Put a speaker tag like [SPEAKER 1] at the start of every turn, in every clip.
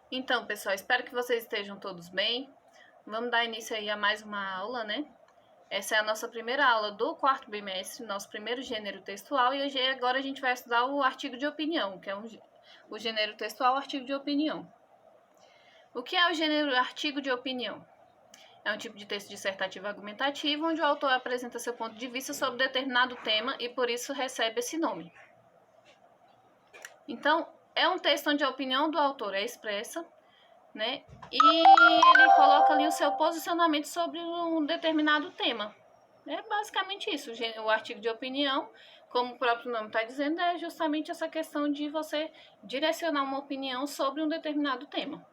[SPEAKER 1] Então, pessoal, espero que vocês estejam todos bem. Vamos dar início aí a mais uma aula, né? Essa é a nossa primeira aula do quarto bimestre, nosso primeiro gênero textual, e hoje, agora a gente vai estudar o artigo de opinião, que é o gênero textual, o artigo de opinião. O que é o gênero artigo de opinião? É um tipo de texto dissertativo argumentativo, onde o autor apresenta seu ponto de vista sobre determinado tema e por isso recebe esse nome. Então, é um texto onde a opinião do autor é expressa, né? E ele coloca ali o seu posicionamento sobre um determinado tema. É basicamente isso. O artigo de opinião, como o próprio nome está dizendo, é justamente essa questão de você direcionar uma opinião sobre um determinado tema.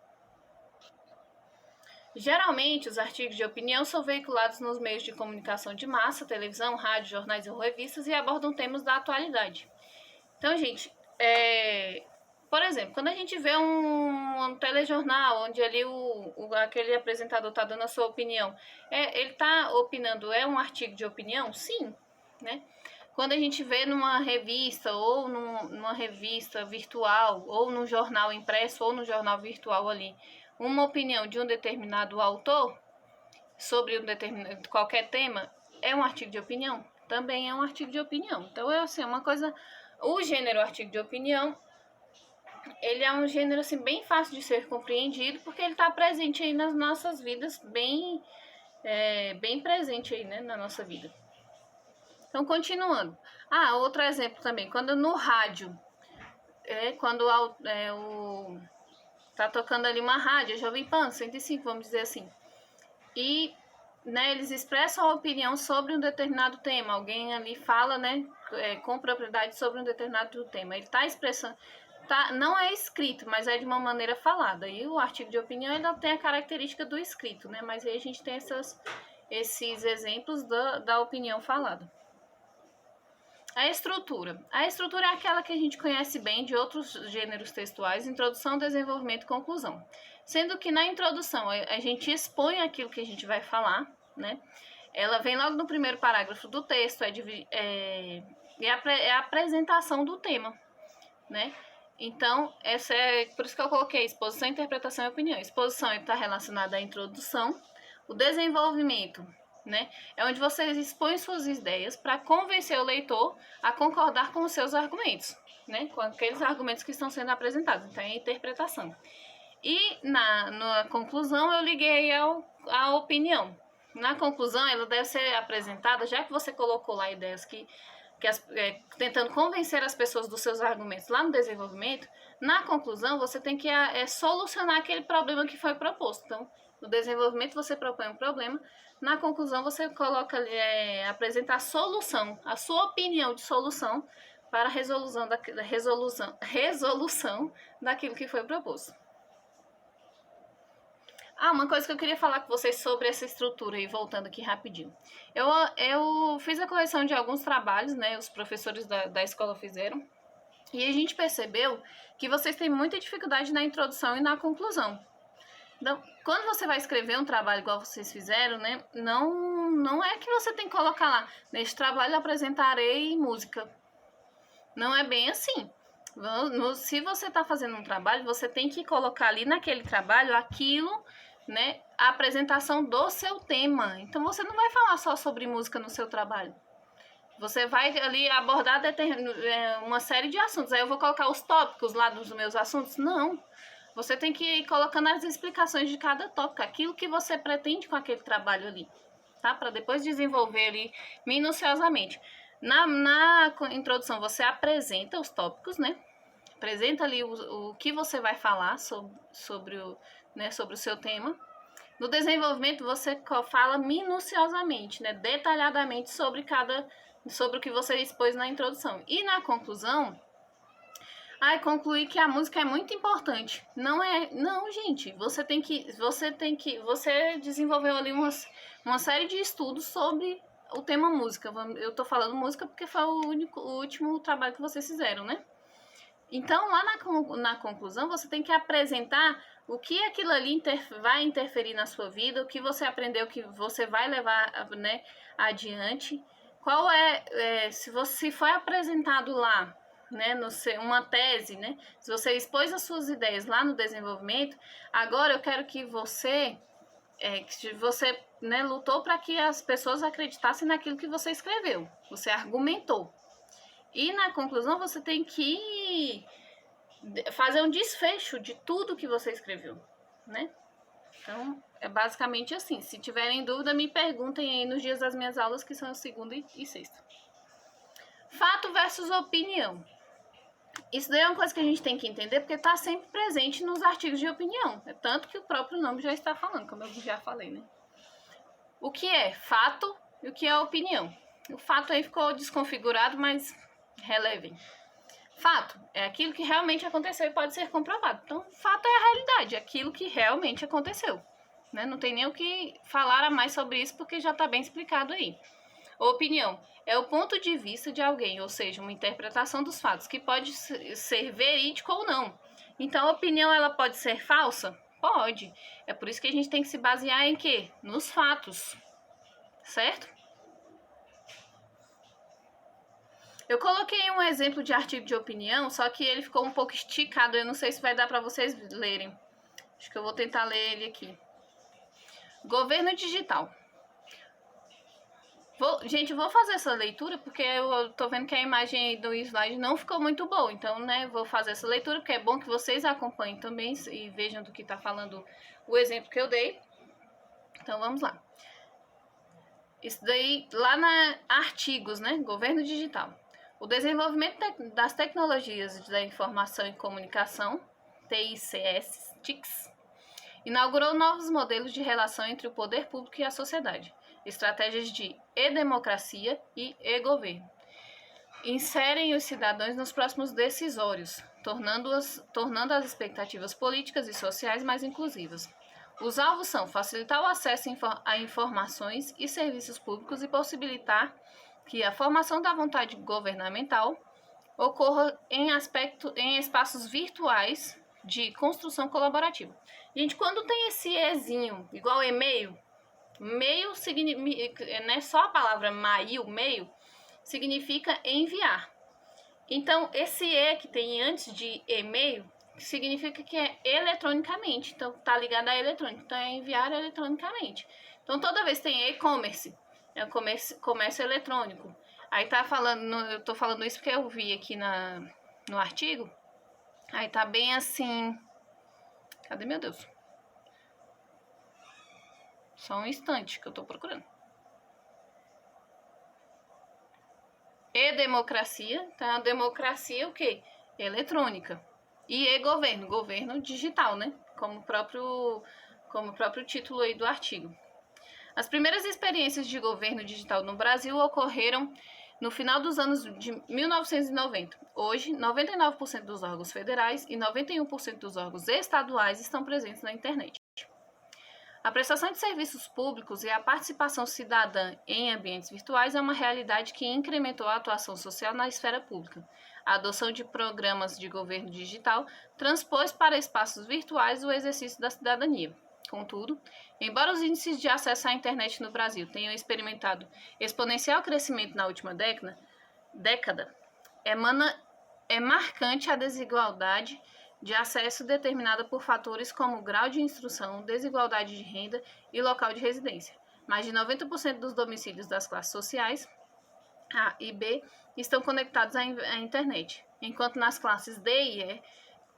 [SPEAKER 1] Geralmente, os artigos de opinião são veiculados nos meios de comunicação de massa, televisão, rádio, jornais ou revistas e abordam temas da atualidade. Então, gente, por exemplo, quando a gente vê um telejornal onde ali aquele apresentador está dando a sua opinião, ele está opinando, é um artigo de opinião? Sim, né? Quando a gente vê numa revista ou numa revista virtual ou num jornal impresso ou no jornal virtual ali, uma opinião de um determinado autor sobre qualquer tema, é um artigo de opinião? Também é um artigo de opinião. Então, é assim, uma coisa... O gênero artigo de opinião, ele é um gênero assim, bem fácil de ser compreendido, porque ele está presente aí nas nossas vidas, bem presente aí, né, na nossa vida. Então, continuando. Outro exemplo também, quando no rádio, quando tá tocando ali uma rádio, Jovem Pan 105, vamos dizer assim, e né, eles expressam a opinião sobre um determinado tema, alguém ali fala, né, com propriedade sobre um determinado tema, ele está expressando, não é escrito, mas é de uma maneira falada, e o artigo de opinião ainda tem a característica do escrito, né, mas aí a gente tem esses exemplos da opinião falada. A estrutura é aquela que a gente conhece bem de outros gêneros textuais, introdução, desenvolvimento e conclusão. Sendo que na introdução a gente expõe aquilo que a gente vai falar, né? Ela vem logo no primeiro parágrafo do texto, é a apresentação do tema, né? Então, por isso que eu coloquei exposição, interpretação e opinião. Exposição está relacionada à introdução, o desenvolvimento, né? É onde você expõe suas ideias para convencer o leitor a concordar com os seus argumentos, né? Com aqueles argumentos que estão sendo apresentados. Então, é a interpretação. E na conclusão, eu liguei à opinião. Na conclusão, ela deve ser apresentada, já que você colocou lá ideias tentando convencer as pessoas dos seus argumentos lá no desenvolvimento, na conclusão, você tem que solucionar aquele problema que foi proposto. Então, no desenvolvimento, você propõe um problema, na conclusão, você coloca apresentar a solução, a sua opinião de solução para a resolução daquilo que foi proposto. Uma coisa que eu queria falar com vocês sobre essa estrutura, e voltando aqui rapidinho. Eu fiz a correção de alguns trabalhos, né? Os professores da escola fizeram. E a gente percebeu que vocês têm muita dificuldade na introdução e na conclusão. Então, quando você vai escrever um trabalho igual vocês fizeram, né? Não é que você tem que colocar lá, neste trabalho apresentarei música. Não é bem assim. Se você está fazendo um trabalho, você tem que colocar ali naquele trabalho aquilo, né, a apresentação do seu tema. Então, você não vai falar só sobre música no seu trabalho. Você vai ali abordar uma série de assuntos. Aí eu vou colocar os tópicos lá dos meus assuntos? Não. Você tem que ir colocando as explicações de cada tópico, aquilo que você pretende com aquele trabalho ali, tá? Para depois desenvolver ali minuciosamente. Na introdução, você apresenta os tópicos, né? Apresenta ali o que você vai falar sobre o seu tema. No desenvolvimento, você fala minuciosamente, né? Detalhadamente sobre o que você expôs na introdução. E na conclusão, concluir que a música é muito importante. Não, gente. Você desenvolveu ali uma série de estudos sobre o tema música. Eu tô falando música porque foi o último trabalho que vocês fizeram, né? Então, lá na conclusão, você tem que apresentar o que aquilo ali vai interferir na sua vida, o que você aprendeu, que você vai levar, né, adiante. Se foi apresentado lá né, uma tese, né? Se você expôs as suas ideias lá no desenvolvimento, agora eu quero que você né, lutou para que as pessoas acreditassem naquilo que você escreveu. Você argumentou. E na conclusão você tem que fazer um desfecho de tudo que você escreveu, né? Então, é basicamente assim. Se tiverem dúvida, me perguntem aí nos dias das minhas aulas, que são segunda e sexta. Fato versus opinião. Isso daí é uma coisa que a gente tem que entender, porque está sempre presente nos artigos de opinião. É tanto que o próprio nome já está falando, como eu já falei, né? O que é fato e o que é opinião. O fato aí ficou desconfigurado, mas relevem. Fato é aquilo que realmente aconteceu e pode ser comprovado. Então, fato é a realidade, aquilo que realmente aconteceu. Né? Não tem nem o que falar a mais sobre isso, porque já está bem explicado aí. Opinião é o ponto de vista de alguém, ou seja, uma interpretação dos fatos, que pode ser verídico ou não. Então, a opinião ela pode ser falsa? Pode. É por isso que a gente tem que se basear em quê? Nos fatos. Certo? Eu coloquei um exemplo de artigo de opinião, só que ele ficou um pouco esticado. Eu não sei se vai dar para vocês lerem. Acho que eu vou tentar ler ele aqui. Governo digital. Gente, eu vou fazer essa leitura porque eu tô vendo que a imagem do slide não ficou muito boa. Então, né, vou fazer essa leitura porque é bom que vocês acompanhem também e vejam do que tá falando o exemplo que eu dei. Então, vamos lá. Isso daí, lá na artigos, né, governo digital. O desenvolvimento das tecnologias da informação e comunicação, TICs, inaugurou novos modelos de relação entre o poder público e a sociedade, estratégias de e-democracia e e-governo. Inserem os cidadãos nos próximos decisórios, tornando as expectativas políticas e sociais mais inclusivas. Os alvos são facilitar o acesso a informações e serviços públicos e possibilitar que a formação da vontade governamental ocorra em espaços virtuais de construção colaborativa. Gente, quando tem esse ezinho, igual e-mail, mail significa, não é só a palavra mail, significa enviar. Então, esse e que tem antes de e-mail significa que é eletronicamente. Então, tá ligado a eletrônico. Então, é enviar eletronicamente. Então, toda vez que tem e-commerce, é o comércio eletrônico. Aí tá falando, eu tô falando isso porque eu vi aqui no artigo. Aí tá bem assim. Cadê, meu Deus? Só um instante que eu tô procurando. E-democracia, tá? A democracia o quê? Eletrônica. E e-governo, governo digital, né? Como o próprio título aí do artigo. As primeiras experiências de governo digital no Brasil ocorreram no final dos anos de 1990. Hoje, 99% dos órgãos federais e 91% dos órgãos estaduais estão presentes na internet. A prestação de serviços públicos e a participação cidadã em ambientes virtuais é uma realidade que incrementou a atuação social na esfera pública. A adoção de programas de governo digital transpôs para espaços virtuais o exercício da cidadania. Contudo, embora os índices de acesso à internet no Brasil tenham experimentado exponencial crescimento na última década, é marcante a desigualdade de acesso determinada por fatores como grau de instrução, desigualdade de renda e local de residência. Mais de 90% dos domicílios das classes sociais A e B estão conectados à internet, enquanto nas classes D e E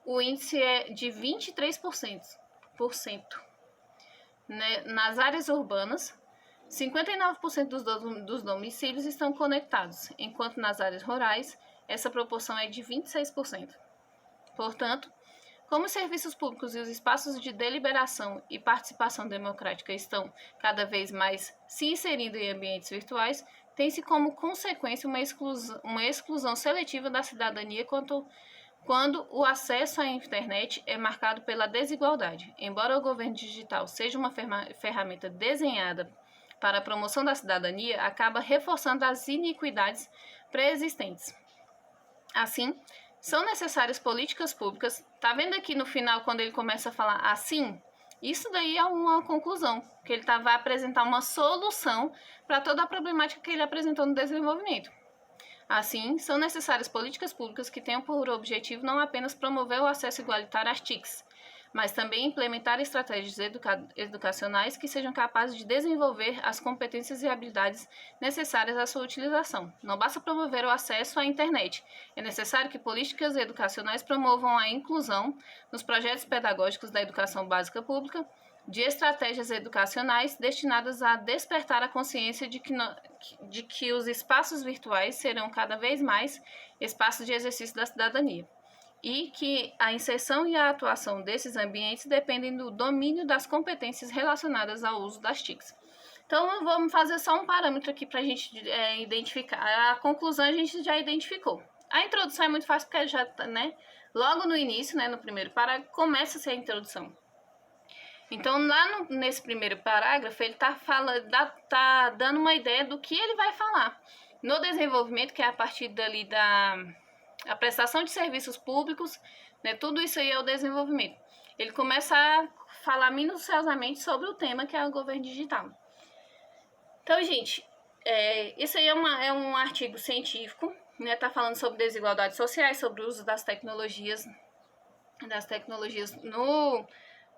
[SPEAKER 1] o índice é de 23%. Nas áreas urbanas, 59% dos domicílios estão conectados, enquanto nas áreas rurais essa proporção é de 26%. Portanto, como os serviços públicos e os espaços de deliberação e participação democrática estão cada vez mais se inserindo em ambientes virtuais, tem-se como consequência uma exclusão seletiva da cidadania quando o acesso à internet é marcado pela desigualdade. Embora o governo digital seja uma ferramenta desenhada para a promoção da cidadania, acaba reforçando as iniquidades pré-existentes. Assim, são necessárias políticas públicas. Tá vendo aqui no final, quando ele começa a falar assim? Isso daí é uma conclusão, que ele vai apresentar uma solução para toda a problemática que ele apresentou no desenvolvimento. Assim, são necessárias políticas públicas que tenham por objetivo não apenas promover o acesso igualitário às TICs, mas também implementar estratégias educacionais que sejam capazes de desenvolver as competências e habilidades necessárias à sua utilização. Não basta promover o acesso à internet, é necessário que políticas educacionais promovam a inclusão nos projetos pedagógicos da educação básica pública de estratégias educacionais destinadas a despertar a consciência de que os espaços virtuais serão cada vez mais espaços de exercício da cidadania e que a inserção e a atuação desses ambientes dependem do domínio das competências relacionadas ao uso das TICs. Então, vamos fazer só um parâmetro aqui para a gente identificar. A conclusão a gente já identificou. A introdução é muito fácil porque já, né, logo no início, né, no primeiro parágrafo, começa-se a introdução. Então, lá nesse primeiro parágrafo, ele tá dando uma ideia do que ele vai falar. No desenvolvimento, que é a partir dali da prestação de serviços públicos, né, tudo isso aí é o desenvolvimento. Ele começa a falar minuciosamente sobre o tema que é o governo digital. Então, gente, isso aí é um artigo científico, né, tá falando sobre desigualdades sociais, sobre o uso das tecnologias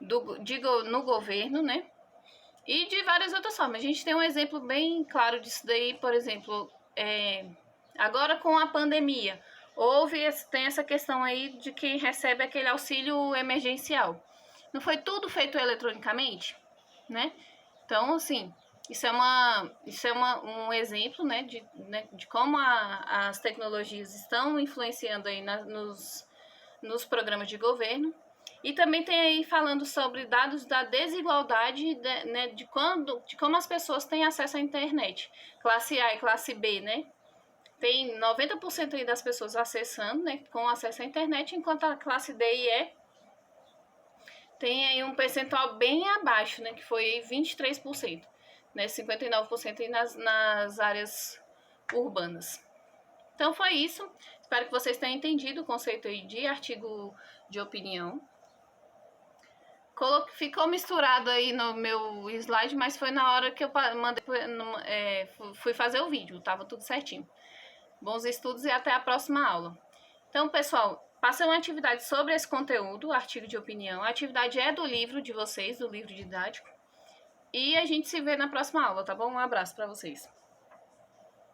[SPEAKER 1] no governo, né? E de várias outras formas. A gente tem um exemplo bem claro disso daí, por exemplo, agora com a pandemia, tem essa questão aí de quem recebe aquele auxílio emergencial. Não foi tudo feito eletronicamente, né? Então, assim, isso é um exemplo, né, de como as tecnologias estão influenciando aí nos programas de governo. E também tem aí falando sobre dados da desigualdade, né, de como as pessoas têm acesso à internet. Classe A e classe B, né? Tem 90% aí das pessoas acessando, né, com acesso à internet, enquanto a classe D e E tem aí um percentual bem abaixo, né, que foi 23%, né, 59% aí nas áreas urbanas. Então foi isso. Espero que vocês tenham entendido o conceito aí de artigo de opinião. Ficou misturado aí no meu slide, mas foi na hora que eu fui fazer o vídeo, tava tudo certinho. Bons estudos e até a próxima aula. Então, pessoal, passei uma atividade sobre esse conteúdo, artigo de opinião. A atividade é do livro de vocês, do livro didático. E a gente se vê na próxima aula, tá bom? Um abraço para vocês.